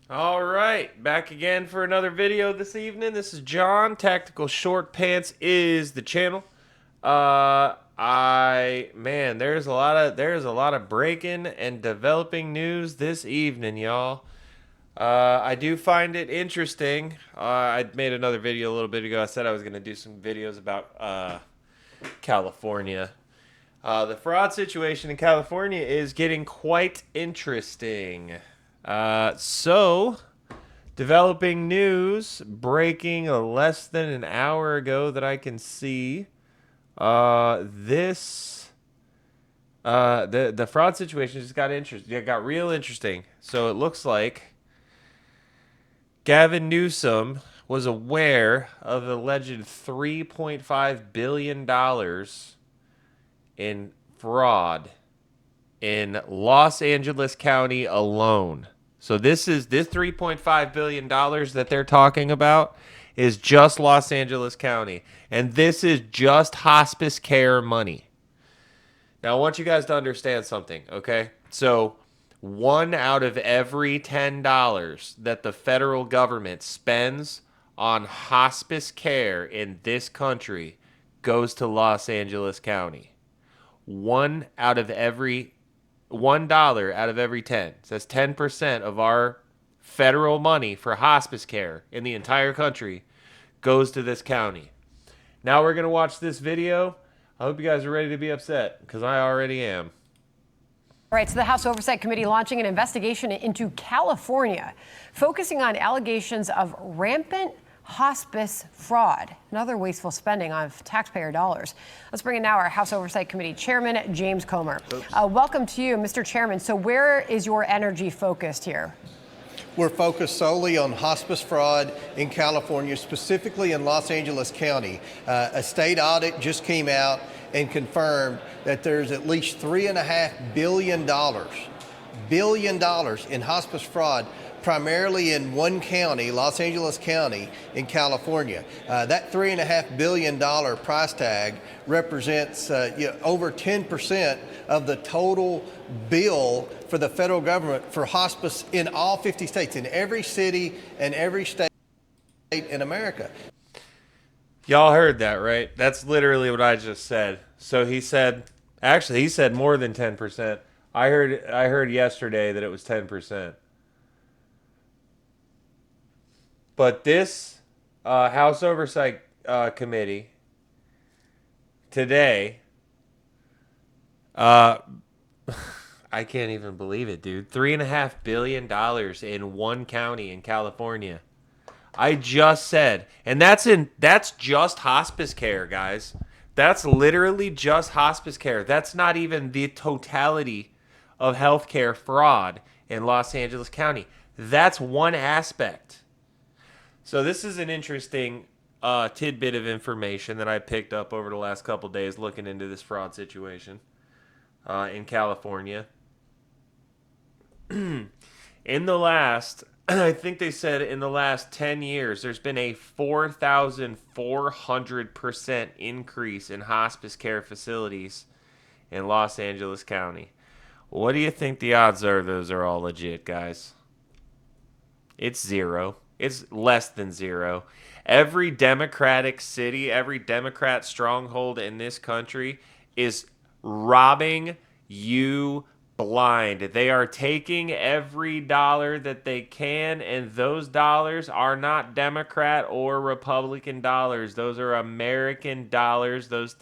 All right, back again for another video this evening. This is John. Tactical Short Pants is the channel. There's a lot of breaking and developing news this evening, y'all. I do find it interesting. I made another video a little bit ago. I said I was gonna do some videos about California. The fraud situation in California is getting quite interesting. So developing news breaking less than an hour ago that I can see. The fraud situation just got interesting. It got real interesting. So it looks like Gavin Newsom was aware of alleged $3.5 billion in fraud in Los Angeles County alone. So this $3.5 billion that they're talking about is just Los Angeles County, and this is just hospice care money. Now I want you guys to understand something, okay? So one out of every $10 that the federal government spends on hospice care in this country goes to Los Angeles County. $1 out of every 10. So that's 10% of our federal money for hospice care in the entire country goes to this county. Now we're going to watch this video. I hope you guys are ready to be upset, because I already am. All right, so the House Oversight Committee launching an investigation into California, focusing on allegations of rampant hospice fraud and other wasteful spending of taxpayer dollars. Let's bring in now our House Oversight Committee Chairman, James Comer. Welcome to you, Mr. Chairman. So where is your energy focused here? We're focused solely on hospice fraud in California, specifically in Los Angeles County. A state audit just came out and confirmed that there's at least $3.5 billion in hospice fraud, primarily in one county, Los Angeles County in California. That $3.5 billion price tag represents over 10% of the total bill for the federal government for hospice in all 50 states, in every city and every state in America. Y'all heard that, right? That's literally what I just said. So he said more than 10%. I heard yesterday that it was 10%. But this House Oversight Committee today, I can't even believe it, dude. $3.5 billion in one county in California. I just said, and that's just hospice care, guys. That's literally just hospice care. That's not even the totality of healthcare fraud in Los Angeles County. That's one aspect. So this is an interesting tidbit of information that I picked up over the last couple days looking into this fraud situation in California. I think they said in the last 10 years, there's been a 4,400% increase in hospice care facilities in Los Angeles County. What do you think the odds are those are all legit, guys? It's zero. It's less than zero. Every Democratic city, every Democrat stronghold in this country is robbing you blind. They are taking every dollar that they can, and those dollars are not Democrat or Republican dollars. Those are American dollars. Those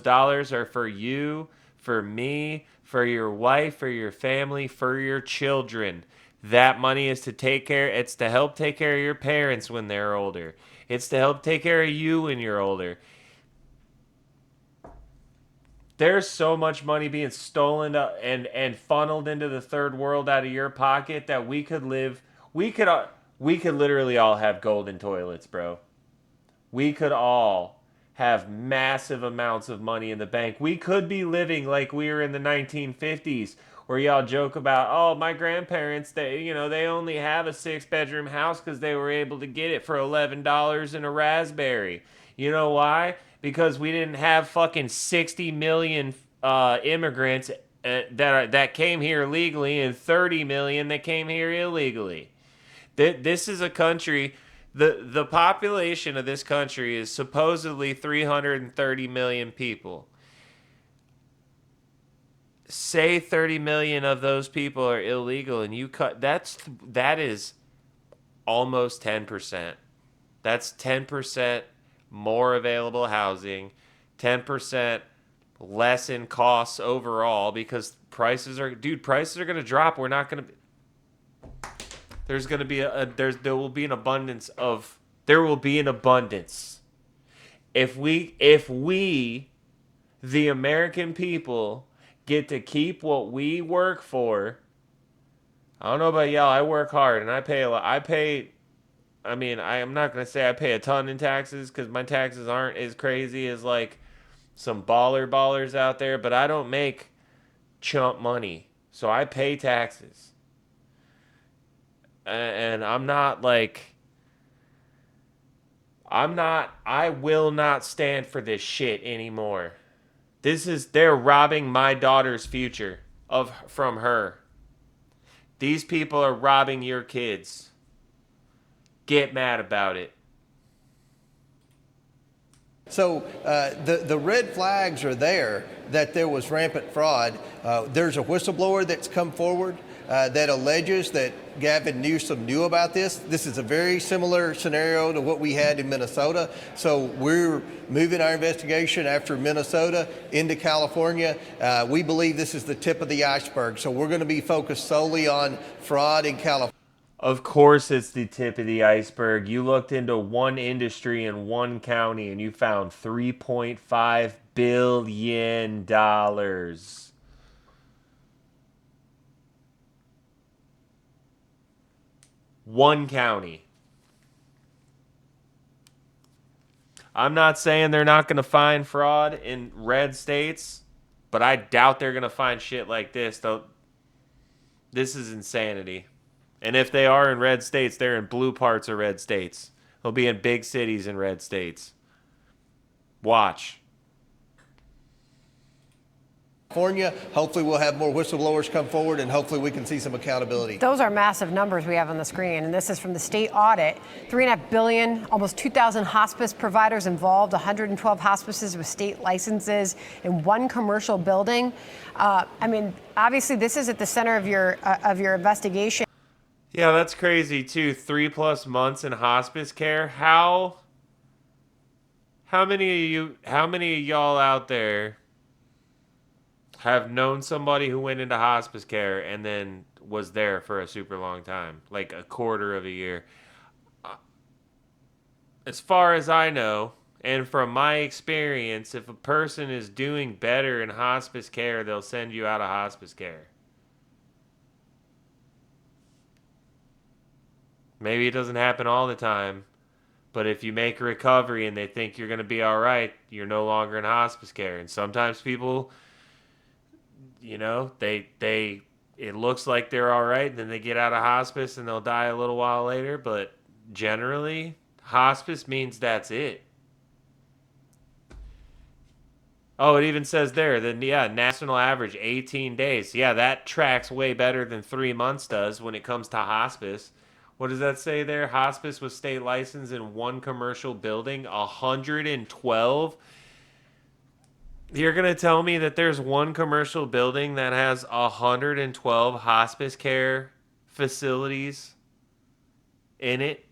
dollars are for you, for me, for your wife, for your family, for your children. That money is it's to help take care of your parents when they're older. It's to help take care of you when you're older. There's so much money being stolen and funneled into the third world out of your pocket that we could literally all have golden toilets, bro. We could all have massive amounts of money in the bank. We could be living like we were in the 1950s, where y'all joke about, oh, my grandparents, they only have a 6-bedroom house because they were able to get it for $11 in a raspberry. You know why? Because we didn't have fucking 60 million immigrants that came here legally and 30 million that came here illegally. This is a country. The population of this country is supposedly 330 million people. Say 30 million of those people are illegal, and that is almost 10%. That's 10% more available housing, 10% less in costs overall, because prices are going to drop. We're not going to There's going to be there will be an abundance of there will be an abundance. If we the American people get to keep what we work for. I don't know about y'all, I work hard and I pay a lot. I'm not going to say I pay a ton in taxes, cuz my taxes aren't as crazy as like some ballers out there, but I don't make chump money. So I pay taxes. And I will not stand for this shit anymore. They're robbing my daughter's future from her. These people are robbing your kids. Get mad about it. So the red flags are there that there was rampant fraud. There's a whistleblower that's come forward that alleges that Gavin Newsom knew about this. This is a very similar scenario to what we had in Minnesota. So we're moving our investigation after Minnesota into California. We believe this is the tip of the iceberg. So we're going to be focused solely on fraud in California. Of course it's the tip of the iceberg. You looked into one industry in one county and you found $3.5 billion. One county. I'm not saying they're not going to find fraud in red states, but I doubt they're going to find shit like this. Though this is insanity. And if they are in red states, they're in blue parts of red states. They'll be in big cities in red states. Watch. California. Hopefully we'll have more whistleblowers come forward, and hopefully we can see some accountability. Those are massive numbers we have on the screen, and this is from the state audit. $3.5 billion, almost 2,000 hospice providers involved, 112 hospices with state licenses in one commercial building. Obviously this is at the center of your investigation. Yeah, that's crazy too. 3+ months in hospice care. How many of y'all out there have known somebody who went into hospice care and then was there for a super long time, like a quarter of a year? As far as I know, and from my experience, if a person is doing better in hospice care, they'll send you out of hospice care. Maybe it doesn't happen all the time, but if you make a recovery and they think you're going to be all right, you're no longer in hospice care. And sometimes people, it looks like they're all right, then they get out of hospice and they'll die a little while later. But generally, hospice means that's it. Oh, it even says there, national average 18 days. Yeah, that tracks way better than 3 months does when it comes to hospice. What does that say there? Hospice with state license in one commercial building, 112. You're going to tell me that there's one commercial building that has 112 hospice care facilities in it?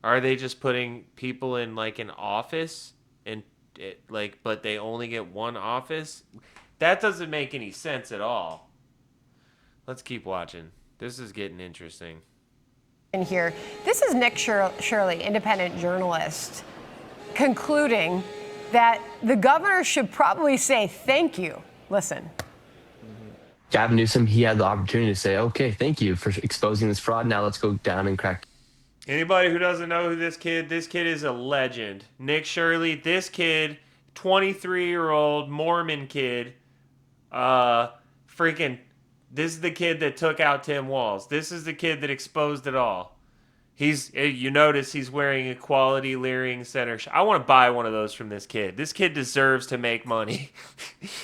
Are they just putting people in like an office but they only get one office? That doesn't make any sense at all. Let's keep watching. This is getting interesting. In here, this is Nick Shirley, independent journalist, concluding that the governor should probably say thank you. Listen. Gavin Newsom, he had the opportunity to say, okay, thank you for exposing this fraud. Now let's go down and crack. Anybody who doesn't know who this kid is a legend. Nick Shirley, this kid, 23-year-old Mormon kid, this is the kid that took out Tim Walz. This is the kid that exposed it all. You notice he's wearing Equality Leering Center. I want to buy one of those from this kid. This kid deserves to make money.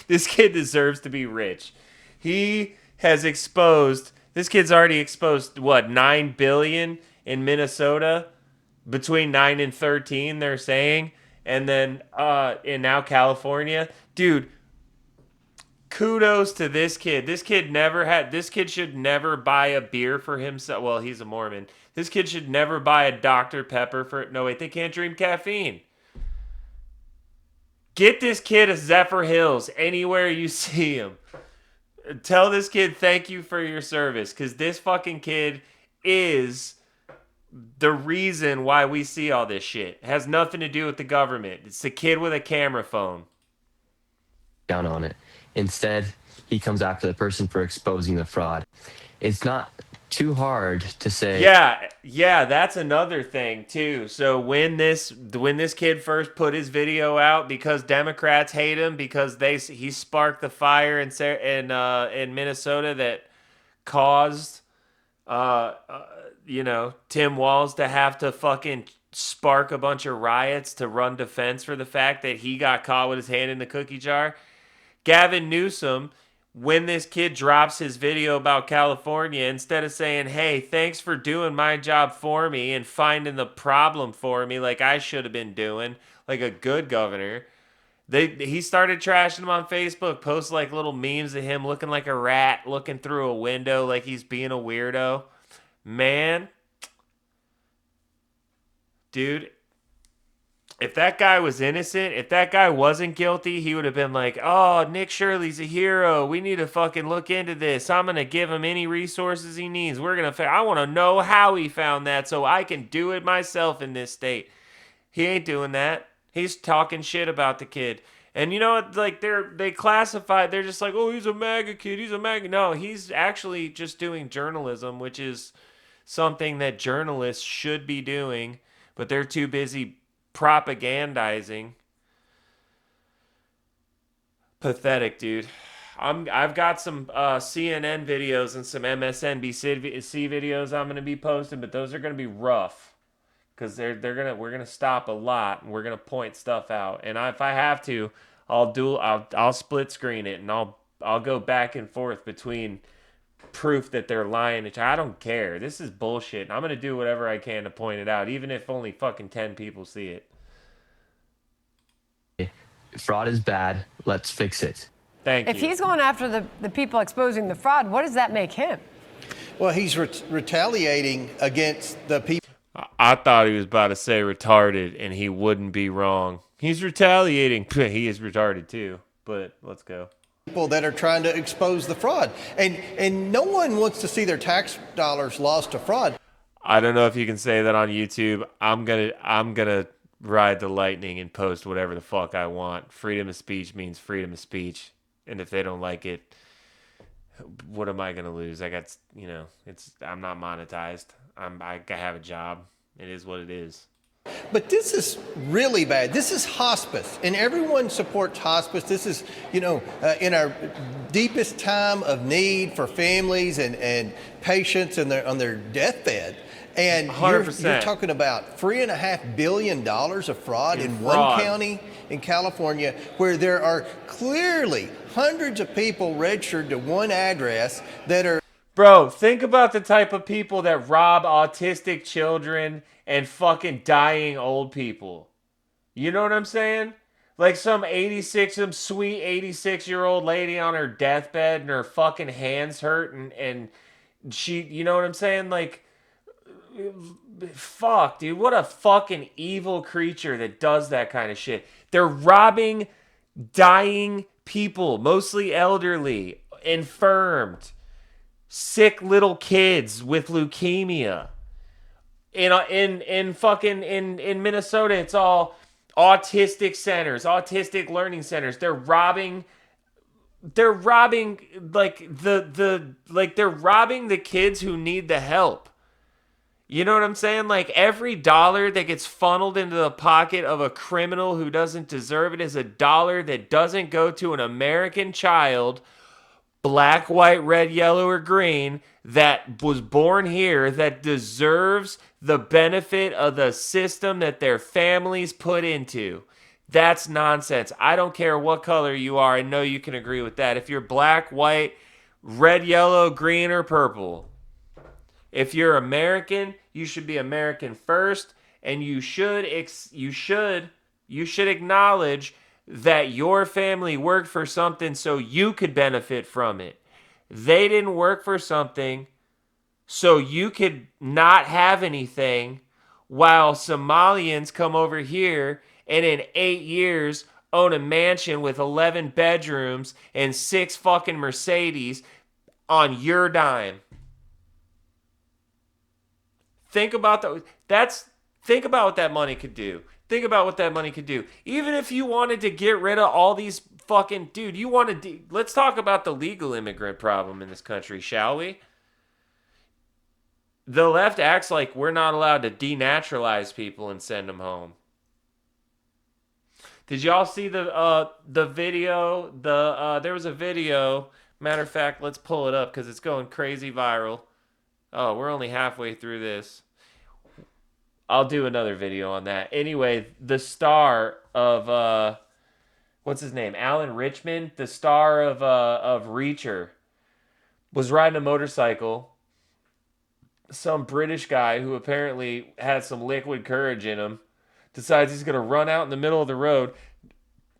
This kid deserves to be rich. He has exposed This kid's already exposed what, 9 billion in Minnesota, between 9 and 13 they're saying, and then in now California. Dude, kudos to this kid. This kid should never buy a beer for himself. Well, he's a Mormon. This kid should never buy a Dr. Pepper for, no wait, they can't drink caffeine. Get this kid a Zephyr Hills anywhere you see him. Tell this kid thank you for your service, because this fucking kid is the reason why we see all this shit. It has nothing to do with the government. It's the kid with a camera phone. Down on it. Instead, he comes after the person for exposing the fraud. It's not too hard to say. Yeah, that's another thing too. So when this kid first put his video out, because Democrats hate him because he sparked the fire in Minnesota that caused Tim Walz to have to fucking spark a bunch of riots to run defense for the fact that he got caught with his hand in the cookie jar. Gavin Newsom, when this kid drops his video about California, instead of saying, hey, thanks for doing my job for me and finding the problem for me like I should have been doing, like a good governor, he started trashing him on Facebook, post like little memes of him looking like a rat, looking through a window like he's being a weirdo. Man, dude, if that guy was innocent, if that guy wasn't guilty, he would have been like, oh, Nick Shirley's a hero. We need to fucking look into this. I'm going to give him any resources he needs. I want to know how he found that so I can do it myself in this state. He ain't doing that. He's talking shit about the kid. And you know what? Like, they're just like, oh, he's a MAGA kid. He's a MAGA. No, he's actually just doing journalism, which is something that journalists should be doing, but they're too busy propagandizing. Pathetic, dude. I've got some CNN videos and some MSNBC videos I'm gonna be posting, but those are gonna be rough because we're gonna stop a lot and we're gonna point stuff out. And if I have to, I'll split screen it and I'll go back and forth between proof that they're lying. I don't care. This is bullshit. And I'm going to do whatever I can to point it out, even if only fucking 10 people see it. Fraud is bad. Let's fix it. Thank you. If he's going after the people exposing the fraud, what does that make him? Well, he's retaliating against the people. I thought he was about to say retarded, and he wouldn't be wrong. He's retaliating. He is retarded too, but let's go. People that are trying to expose the fraud, and no one wants to see their tax dollars lost to fraud. I don't know if you can say that on YouTube. I'm gonna ride the lightning and post whatever the fuck I want. Freedom of speech means freedom of speech, and if they don't like it, what am I gonna lose? I'm not monetized. I have a job. It is what it is. But this is really bad. This is hospice, and everyone supports hospice. This is, in our deepest time of need for families and patients on their deathbed. And you're talking about $3.5 billion of fraud in one county in California, where there are clearly hundreds of people registered to one address that are. Bro, think about the type of people that rob autistic children and fucking dying old people. You know what I'm saying? Like some sweet 86-year-old lady on her deathbed and her fucking hands hurt and she, you know what I'm saying? Like, fuck, dude, what a fucking evil creature that does that kind of shit. They're robbing dying people, mostly elderly, infirmed, sick little kids with leukemia. In Minnesota, it's all autistic centers, autistic learning centers. They're robbing they're robbing the kids who need the help. You know what I'm saying? Like, every dollar that gets funneled into the pocket of a criminal who doesn't deserve it is a dollar that doesn't go to an American child, black, white, red, yellow, or green, that was born here, that deserves the benefit of the system that their families put into. That's nonsense. I don't care what color you are. I know you can agree with that. If you're black, white, red, yellow, green, or purple. If you're American, you should be American first, and you should acknowledge that your family worked for something so you could benefit from it. They didn't work for something so you could not have anything, while Somalians come over here and in 8 years own a mansion with 11 bedrooms and 6 fucking Mercedes on your dime. Think about think about what that money could do. Think about what that money could do. Even if you wanted to get rid of all these fucking let's talk about the legal immigrant problem in this country, shall we? The left acts like we're not allowed to denaturalize people and send them home. Did y'all see the video? There was a video. Matter of fact, let's pull it up because it's going crazy viral. Oh, we're only halfway through this. I'll do another video on that. Anyway, the star of what's his name? Alan Richmond, the star of Reacher, was riding a motorcycle. Some British guy who apparently has some liquid courage in him decides he's going to run out in the middle of the road.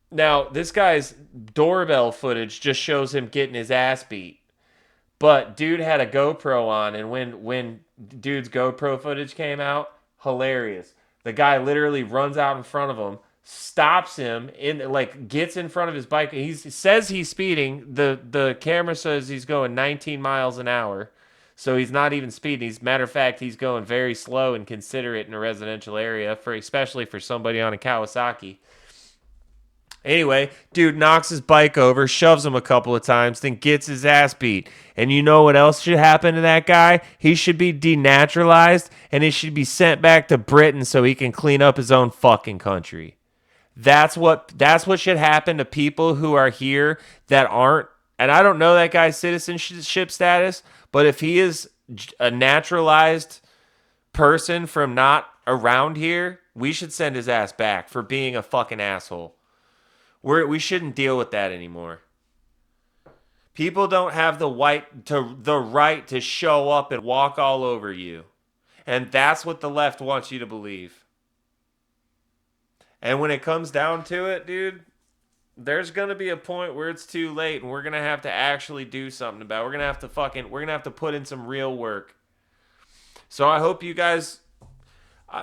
Now, this guy's doorbell footage just shows him getting his ass beat. But dude had a GoPro on, and when dude's GoPro footage came out, hilarious. The guy literally runs out in front of him, stops him, gets in front of his bike. He says he's speeding. The camera says he's going 19 miles an hour. So he's not even speeding. Matter of fact, he's going very slow and considerate in a residential area, especially for somebody on a Kawasaki. Anyway, dude knocks his bike over, shoves him a couple of times, then gets his ass beat. And you know what else should happen to that guy? He should be denaturalized, and he should be sent back to Britain so he can clean up his own fucking country. That's what should happen to people who are here that aren't. And I don't know that guy's citizenship status, but if he is a naturalized person from not around here, we should send his ass back for being a fucking asshole. We shouldn't deal with that anymore. People don't have the right to show up and walk all over you. And that's what the left wants you to believe. And when it comes down to it, dude, there's going to be a point where it's too late and we're going to have to actually do something about it. We're going to have to put in some real work. So I hope you guys,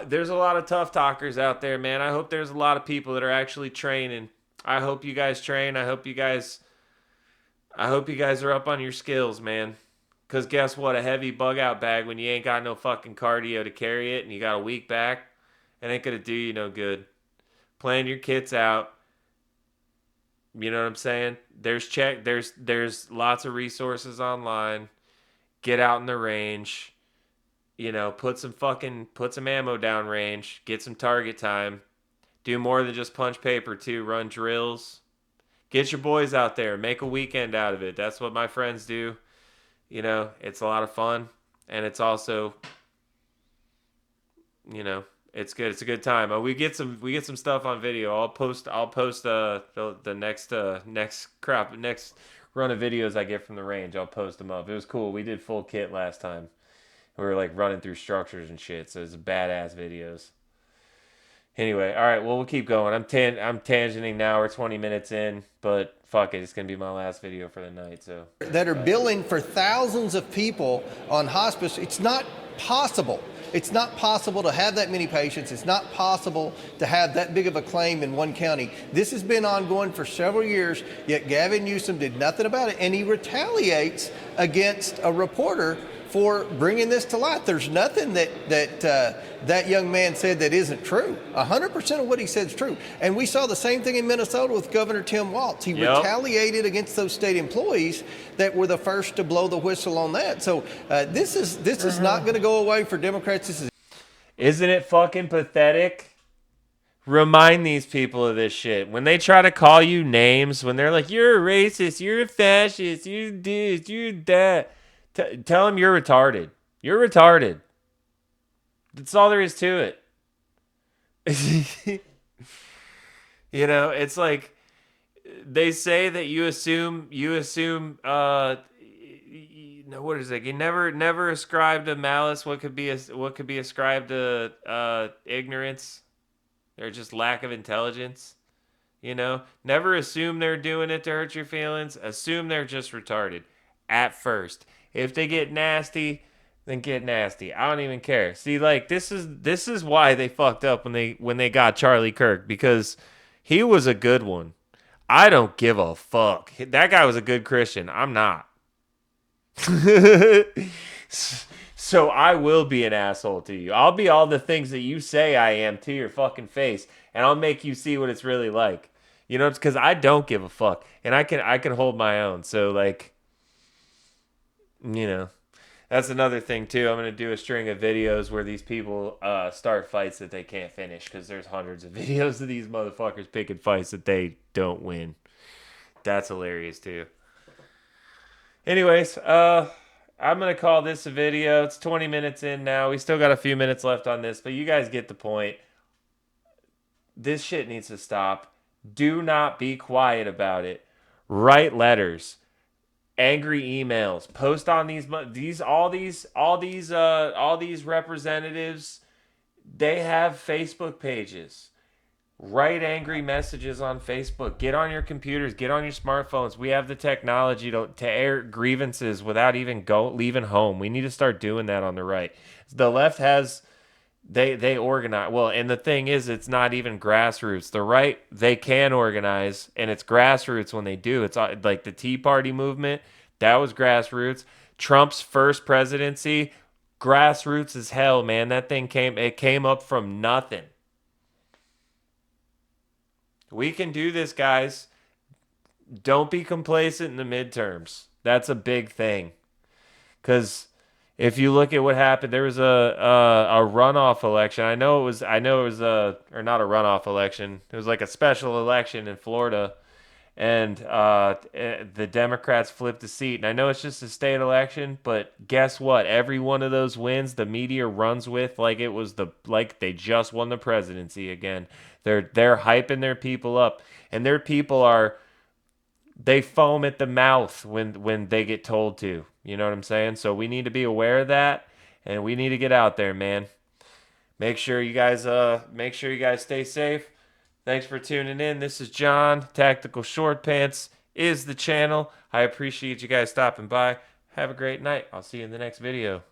there's a lot of tough talkers out there, man. I hope there's a lot of people that are actually training. I hope you guys train. I hope you guys are up on your skills, man. Because guess what? A heavy bug out bag when you ain't got no fucking cardio to carry it and you got a weak back, it ain't going to do you no good. Plan your kits out. You know what I'm saying? There's lots of resources online. Get out in the range. You know, put some ammo down range. Get some target time. Do more than just punch paper too. Run drills. Get your boys out there. Make a weekend out of it. That's what my friends do. You know, it's a lot of fun. And it's also, you know, it's good. It's a good time. We get some stuff on video. I'll post the next run of videos I get from the range. I'll post them up. It was cool. We did full kit last time. We were like running through structures and shit. So it's badass videos. Anyway, all right. Well, we'll keep going. I'm tangenting now. We're 20 minutes in, but fuck it. It's gonna be my last video for the night. So that are billing for thousands of people on hospice. It's not possible. It's not possible to have that many patients. It's not possible to have that big of a claim in one county. This has been ongoing for several years, yet Gavin Newsom did nothing about it, and he retaliates against a reporter for bringing this to light. There's nothing that young man said that isn't true. 100% of what he said is true. And we saw the same thing in Minnesota with Governor Tim Walz. He retaliated against those state employees that were the first to blow the whistle on that. So this is not going to go away for Democrats. Isn't it fucking pathetic? Remind these people of this shit. When they try to call you names, when they're like, you're a racist, you're a fascist, you're this, you're that. Tell them you're retarded. You're retarded. That's all there is to it. You know, it's like they say that you assume what is it? You never ascribe to malice what could be ascribed to ignorance or just lack of intelligence. You know, never assume they're doing it to hurt your feelings. Assume they're just retarded at first. If they get nasty, then get nasty. I don't even care. See, like this is why they fucked up when they got Charlie Kirk, because he was a good one. I don't give a fuck. That guy was a good Christian. I'm not. So I will be an asshole to you. I'll be all the things that you say I am to your fucking face, and I'll make you see what it's really like. You know, it's because I don't give a fuck, and I can hold my own. So like, you know, that's another thing too. I'm gonna do a string of videos where these people start fights that they can't finish, because there's hundreds of videos of these motherfuckers picking fights that they don't win. That's hilarious too. Anyways, I'm gonna call this a video. It's 20 minutes in now. We still got a few minutes left on this, but you guys get the point. This shit needs to stop. Do not be quiet about it. Write letters, angry emails, post on all these representatives. They have Facebook pages. Write angry messages on Facebook. Get on your computers. Get on your smartphones. We have the technology to air grievances without even leaving home. We need to start doing that on the right. The left has they organize well, and the thing is, it's not even grassroots. The right, they can organize, and it's grassroots when they do. It's like the Tea Party movement. That was grassroots. Trump's first presidency, grassroots as hell, man. That thing came up from nothing. We can do this, guys. Don't be complacent in the midterms. That's a big thing. Because if you look at what happened, there was a runoff election. I know it was or not a runoff election. It was like a special election in Florida, and the Democrats flipped a seat. And I know it's just a state election, but guess what? Every one of those wins, the media runs with like like they just won the presidency again. They're hyping their people up, and their people they foam at the mouth when they get told to. You know what I'm saying? So we need to be aware of that, and we need to get out there, man. Make sure you guys stay safe. Thanks for tuning in. This is John. Tactical Short Pants is the channel. I appreciate you guys stopping by. Have a great night. I'll see you in the next video.